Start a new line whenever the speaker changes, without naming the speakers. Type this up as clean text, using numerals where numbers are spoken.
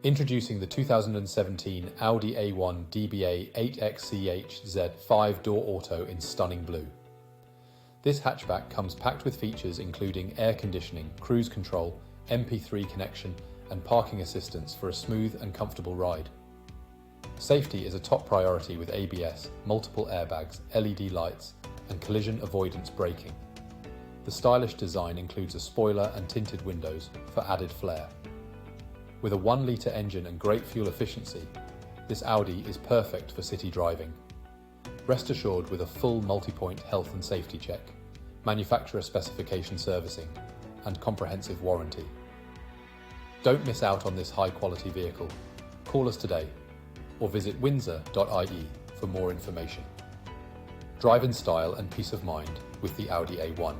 Introducing the 2017 Audi A1 DBA 8XCHZ 5-door auto in stunning blue. This hatchback comes packed with features including air conditioning, cruise control, MP3 connection, and parking assistance for a smooth and comfortable ride. Safety is a top priority with ABS, multiple airbags, LED lights, and collision avoidance braking. The stylish design includes a spoiler and tinted windows for added flair. With a 1-litre engine and great fuel efficiency, this Audi is perfect for city driving. Rest assured with a full multi-point health and safety check, manufacturer specification servicing, and comprehensive warranty. Don't miss out on this high-quality vehicle. Call us today or visit windsor.ie for more information. Drive in style and peace of mind with the Audi A1.